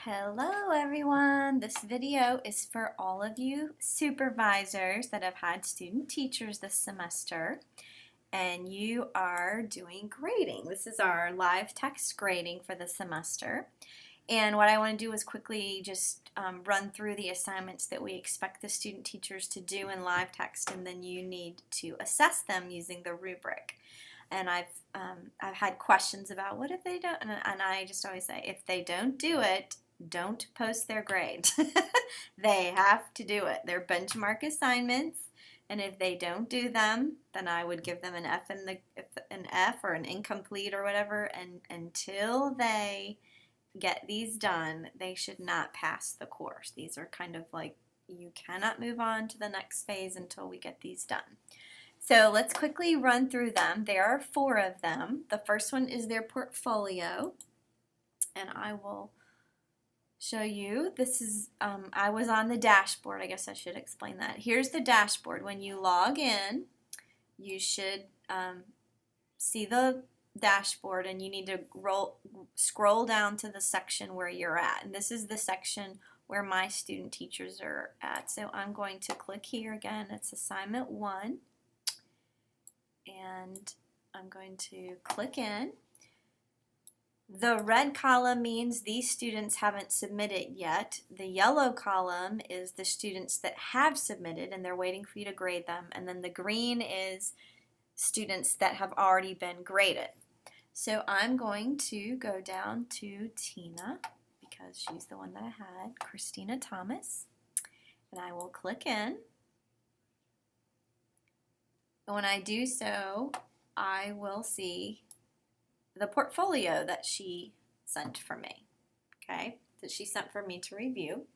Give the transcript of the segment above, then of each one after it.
Hello everyone! This video is for all of you supervisors that have had student teachers this semester and you are doing grading. This is our live text grading for the semester. And what I want to do is quickly just run through the assignments that we expect the student teachers to do in live text, and then you need to assess them using the rubric. And I've had questions about what if they don't, and I just always say if they don't do it, don't post their grade. They have to do it. They're benchmark assignments, and if they don't do them, then I would give them an F or an incomplete or whatever, and until they get these done, they should not pass the course. These are kind of like, you cannot move on to the next phase until we get these done. So let's quickly run through them. There are 4 of them. The first one is their portfolio, and I will show you. This is, I was on the dashboard. I guess I should explain that. Here's the dashboard. When you log in, you should see the dashboard, and you need to scroll down to the section where you're at. And this is the section where my student teachers are at. So I'm going to click here again. It's assignment 1. And I'm going to click in. The red column means these students haven't submitted yet. The yellow column is the students that have submitted and they're waiting for you to grade them. And then the green is students that have already been graded. So I'm going to go down to Tina because she's the one that I had, Christina Thomas, and I will click in. When I do so, I will see the portfolio that she sent for me, okay, that she sent for me to review.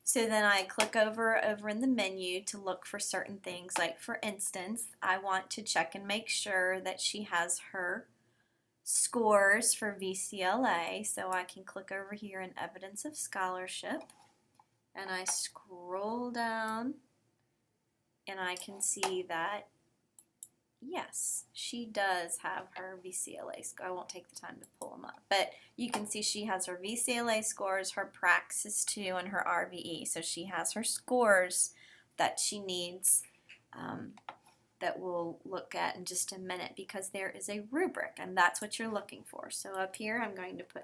So then I click over in the menu to look for certain things. Like for instance, I want to check and make sure that she has her scores for VCLA, so I can click over here in Evidence of Scholarship, and I scroll down and I can see that, yes, she does have her VCLA score. I won't take the time to pull them up, but you can see she has her VCLA scores, her Praxis 2, and her RVE. So she has her scores that she needs that we'll look at in just a minute, because there is a rubric, and that's what you're looking for. So up here I'm going to put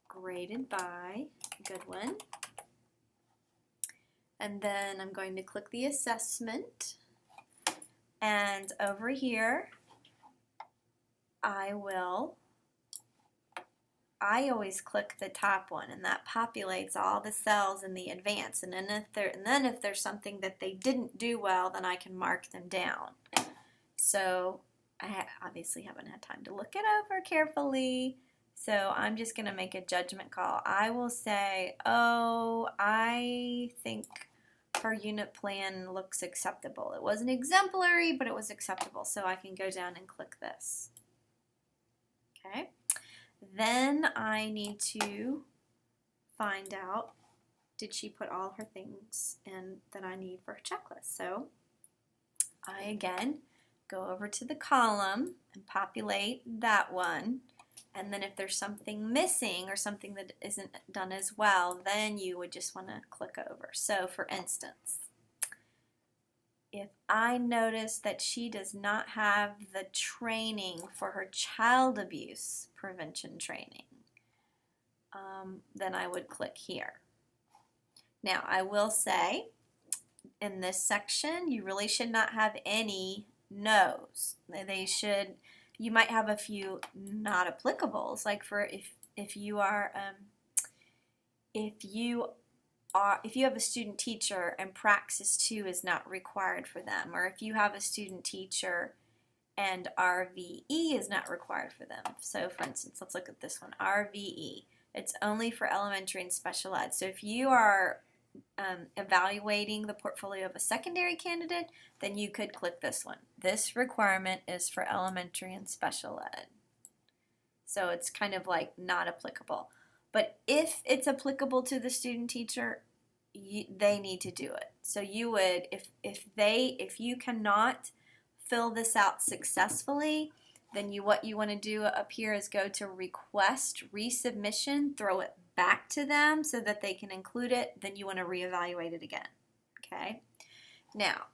graded by Goodwin. And then I'm going to click the assessment, and over here I always click the top one, and that populates all the cells in the advanced, and then if there's something that they didn't do well, then I can mark them down. So I obviously haven't had time to look it over carefully, so I'm just going to make a judgment call. I will say, oh, I think her unit plan looks acceptable. It wasn't exemplary, but it was acceptable, so I can go down and click this. Okay. Then I need to find out, did she put all her things in that I need for her checklist? So I again go over to the column and populate that one. And then if there's something missing or something that isn't done as well, then you would just want to click over. So for instance, if I notice that she does not have the training for her child abuse prevention training, then I would click here. Now I will say, in this section, you really should not have any no's. You might have a few not applicables, like for if you have a student teacher and Praxis 2 is not required for them, or if you have a student teacher and RVE is not required for them. So for instance, let's look at this one, RVE. It's only for elementary and special ed. So if you are evaluating the portfolio of a secondary candidate, then you could click this one. This requirement is for elementary and special ed. So it's kind of like not applicable. But if it's applicable to the student teacher, they need to do it. So you would, if you cannot fill this out successfully, then what you want to do up here is go to request resubmission, throw it back to them so that they can include it, then you want to reevaluate it again. Okay? Now,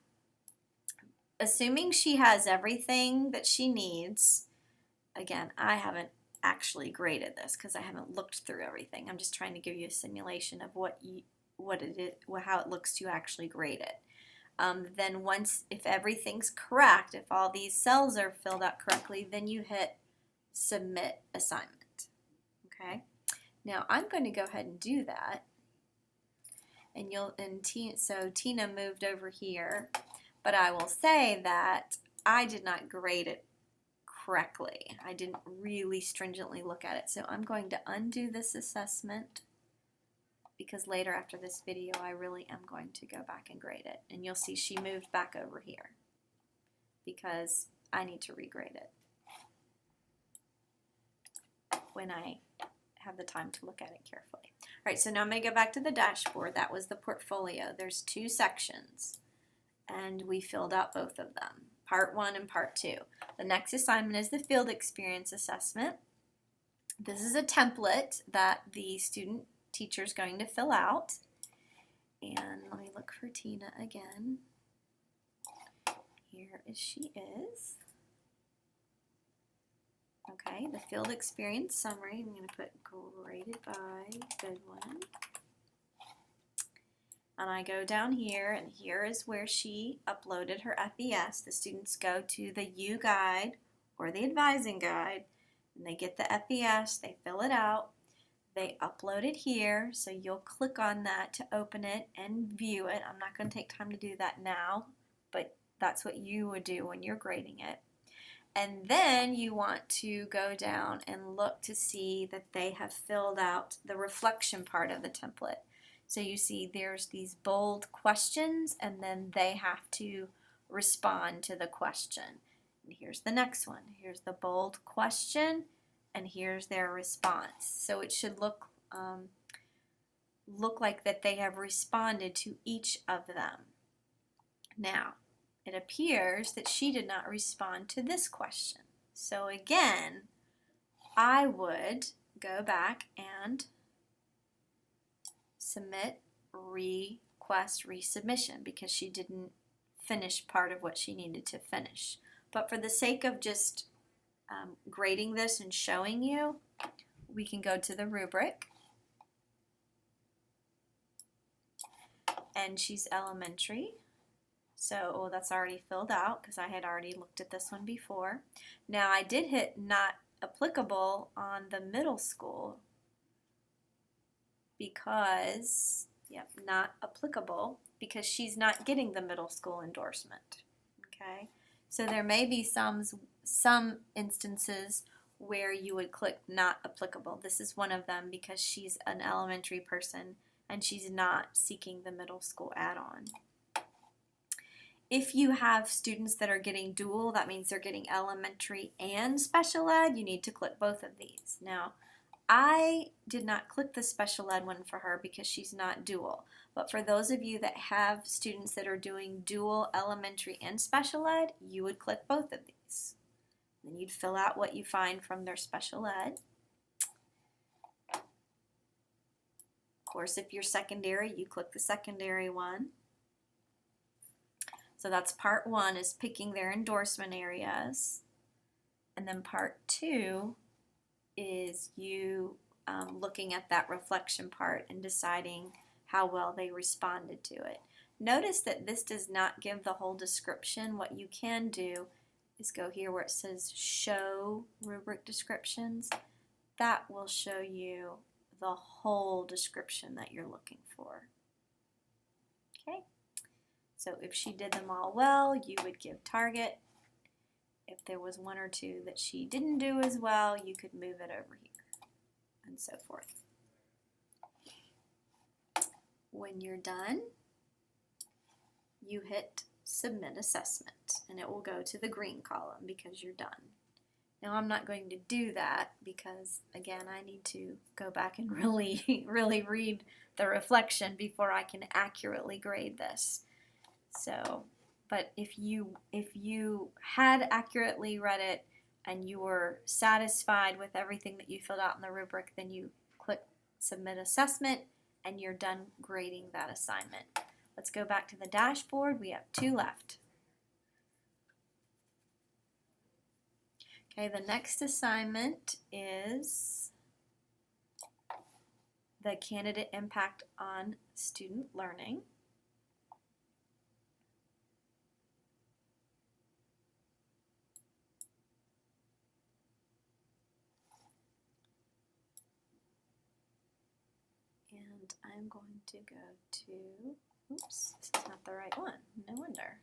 assuming she has everything that she needs, again, I haven't actually graded this because I haven't looked through everything. I'm just trying to give you a simulation of how it looks to actually grade it. Then once, if everything's correct, if all these cells are filled out correctly, then you hit Submit Assignment. Okay? Now I'm going to go ahead and do that. And so Tina moved over here, but I will say that I did not grade it correctly. I didn't really stringently look at it. So I'm going to undo this assessment, because later after this video I really am going to go back and grade it. And you'll see she moved back over here because I need to regrade it when I have the time to look at it carefully. All right, so now I'm going to go back to the dashboard. That was the portfolio. There's 2 sections, and we filled out both of them, Part 1 and Part 2. The next assignment is the Field Experience Assessment. This is a template that the student teacher is going to fill out. And let me look for Tina again. Here she is. Okay, the field experience summary, I'm going to put graded by Goodwin. And I go down here, and here is where she uploaded her FES. The students go to the U guide or the advising guide, and they get the FES, they fill it out, they upload it here, so you'll click on that to open it and view it. I'm not going to take time to do that now, but that's what you would do when you're grading it. And then you want to go down and look to see that they have filled out the reflection part of the template. So you see there's these bold questions, and then they have to respond to the question. And here's the next one. Here's the bold question, and here's their response. So it should look like that they have responded to each of them. Now, it appears that she did not respond to this question. So again, I would go back and submit request resubmission because she didn't finish part of what she needed to finish. But for the sake of just grading this and showing you, we can go to the rubric. And she's elementary. So that's already filled out because I had already looked at this one before. Now I did hit not applicable on the middle school because, not applicable because she's not getting the middle school endorsement. Okay, so there may be some instances where you would click not applicable. This is one of them because she's an elementary person and she's not seeking the middle school add-on. If you have students that are getting dual, that means they're getting elementary and special ed, you need to click both of these. Now, I did not click the special ed one for her because she's not dual. But for those of you that have students that are doing dual elementary and special ed, you would click both of these. Then you'd fill out what you find from their special ed. Of course, if you're secondary, you click the secondary one. So that's part 1 is picking their endorsement areas. And then part 2 is you looking at that reflection part and deciding how well they responded to it. Notice that this does not give the whole description. What you can do is go here where it says show rubric descriptions. That will show you the whole description that you're looking for. Okay? So if she did them all well, you would give target. If there was 1 or 2 that she didn't do as well, you could move it over here, and so forth. When you're done, you hit Submit Assessment, and it will go to the green column because you're done. Now I'm not going to do that because, again, I need to go back and really read the reflection before I can accurately grade this. So, but if you had accurately read it and you were satisfied with everything that you filled out in the rubric, then you click submit assessment, and you're done grading that assignment. Let's go back to the dashboard. We have 2 left. Okay, the next assignment is the candidate impact on student learning. And I'm going to go to, oops, this is not the right one, no wonder.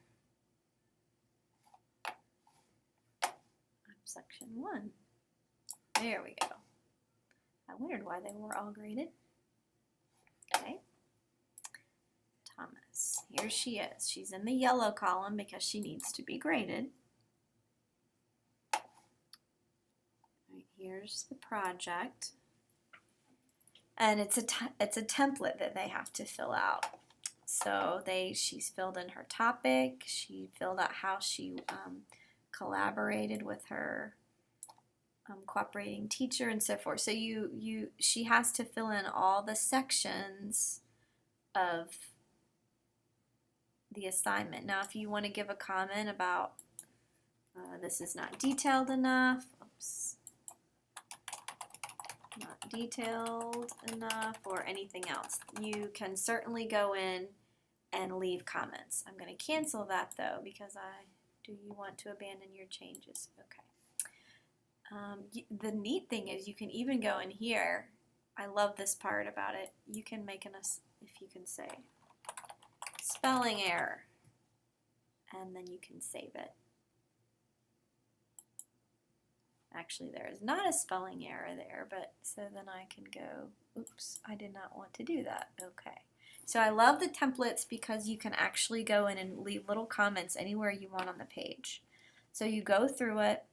I'm section 1. There we go. I wondered why they were all graded. Okay. Thomas, here she is. She's in the yellow column because she needs to be graded. Right, here's the project. And it's a template that they have to fill out. So she's filled in her topic. She filled out how she collaborated with her cooperating teacher and so forth. So she has to fill in all the sections of the assignment. Now, if you want to give a comment about this is not detailed enough, oops, not detailed enough, or anything else, you can certainly go in and leave comments. I'm going to cancel that though because do you want to abandon your changes? Okay. The neat thing is you can even go in here. I love this part about it. You can make if you can say spelling error, and then you can save it. Actually, there is not a spelling error there, but so then I can go, oops, I did not want to do that. Okay. So I love the templates because you can actually go in and leave little comments anywhere you want on the page. So you go through it,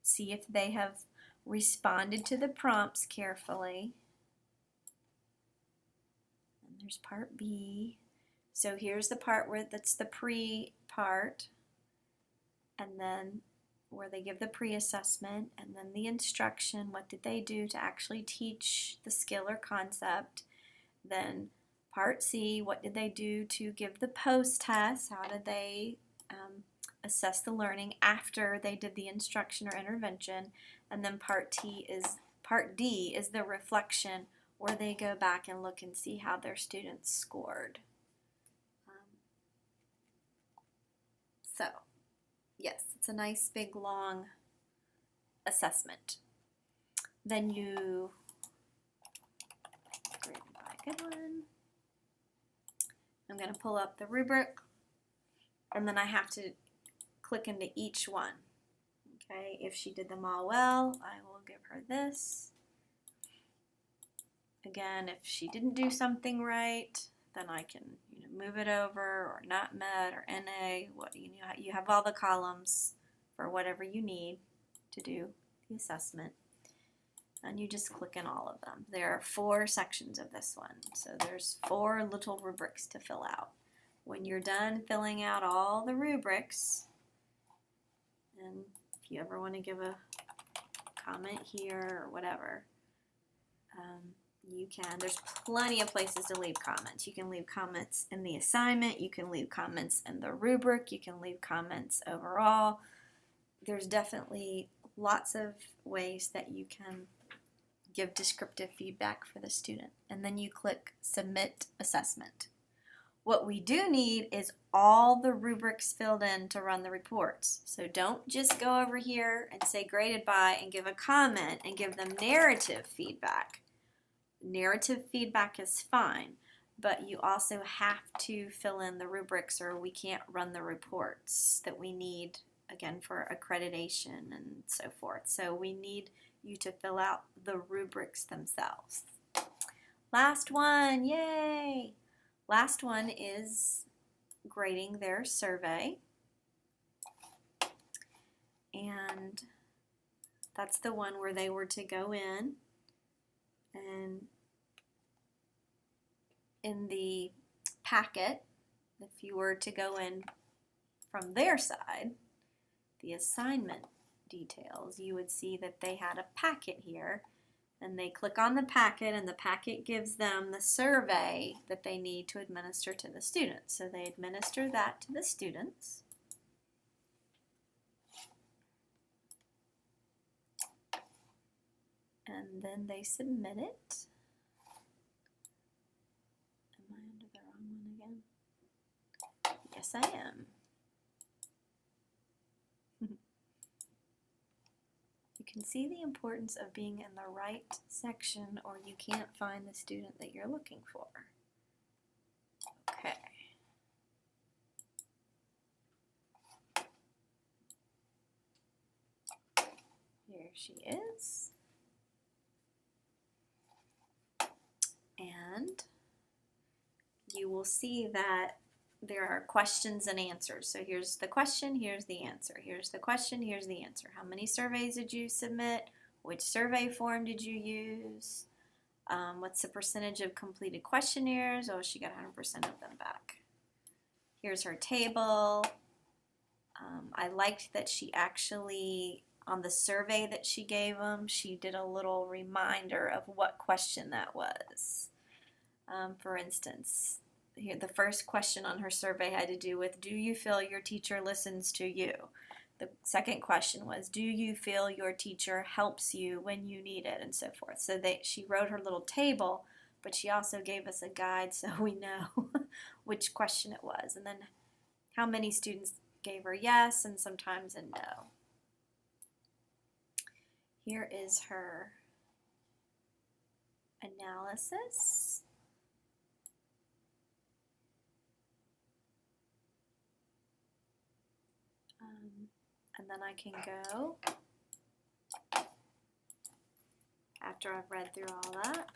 see if they have responded to the prompts carefully. And there's part B. So here's the part that's the pre-part, and then where they give the pre-assessment, and then the instruction, what did they do to actually teach the skill or concept. Then part C, what did they do to give the post-test, how did they assess the learning after they did the instruction or intervention. And then part D is the reflection, where they go back and look and see how their students scored. So yes, it's a nice big long assessment. Then you grade by good one. I'm going to pull up the rubric, and then I have to click into each one. Okay, if she did them all well, I will give her this. Again, if she didn't do something right, then I can move it over, or not met, or NA. You have all the columns for whatever you need to do the assessment, and you just click in all of them. There are 4 sections of this one, so there's 4 little rubrics to fill out. When you're done filling out all the rubrics, and if you ever want to give a comment here or whatever, you can. There's plenty of places to leave comments. You can leave comments in the assignment, you can leave comments in the rubric, you can leave comments overall. There's definitely lots of ways that you can give descriptive feedback for the student. And then you click Submit Assessment. What we do need is all the rubrics filled in to run the reports. So don't just go over here and say graded by and give a comment and give them narrative feedback. Narrative feedback is fine, but you also have to fill in the rubrics or we can't run the reports that we need, again, for accreditation and so forth. So we need you to fill out the rubrics themselves. Last one, yay! Last one is grading their survey, and that's the one where they were to go in, and in the packet, if you were to go in from their side, the assignment details, you would see that they had a packet here, And they click on the packet, and the packet gives them the survey that they need to administer to the students. So they administer that to the students. And then they submit it. Am I under the wrong one again? Yes, I am. You can see the importance of being in the right section, or you can't find the student that you're looking for. Okay. Here she is. And you will see that there are questions and answers. So here's the question, here's the answer. Here's the question, here's the answer. How many surveys did you submit? Which survey form did you use? What's the percentage of completed questionnaires? Oh, she got 100% of them back. Here's her table. I liked that she actually, on the survey that she gave them, she did a little reminder of what question that was. For instance, here, the first question on her survey had to do with, do you feel your teacher listens to you? The second question was, do you feel your teacher helps you when you need it, and so forth. So she wrote her little table, but she also gave us a guide so we know which question it was, and then how many students gave her yes and sometimes a no. Here is her analysis. And then I can go, after I've read through all that,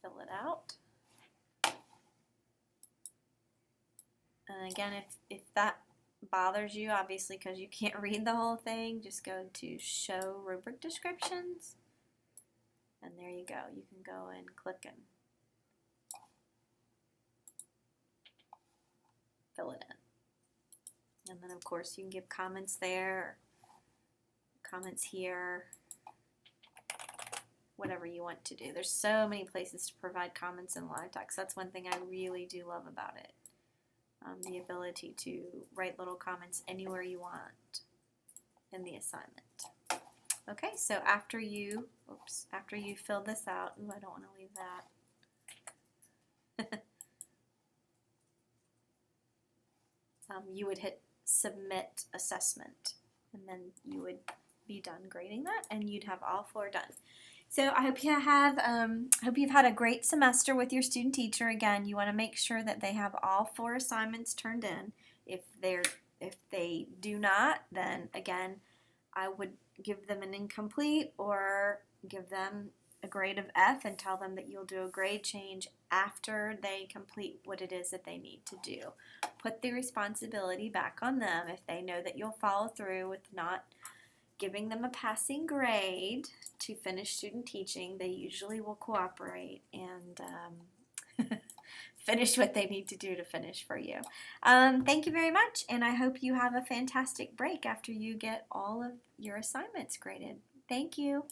fill it out. And again, if that bothers you, obviously because you can't read the whole thing, just go to Show Rubric Descriptions. And there you go. You can go and click and fill it in. And then, of course, you can give comments there, comments here, whatever you want to do. There's so many places to provide comments in live text. That's one thing I really do love about it, the ability to write little comments anywhere you want in the assignment. Okay, so after you fill this out, ooh, I don't want to leave that. You would hit Submit Assessment, and then you would be done grading that, and you'd have all 4 done. So I hope you've had a great semester with your student teacher. Again, you want to make sure that they have all 4 assignments turned in. If they do not, then again, I would give them an incomplete or give them a grade of F and tell them that you'll do a grade change after they complete what it is that they need to do. Put the responsibility back on them. If they know that you'll follow through with not giving them a passing grade to finish student teaching, they usually will cooperate and finish what they need to do to finish for you. Thank you very much, and I hope you have a fantastic break after you get all of your assignments graded. Thank you.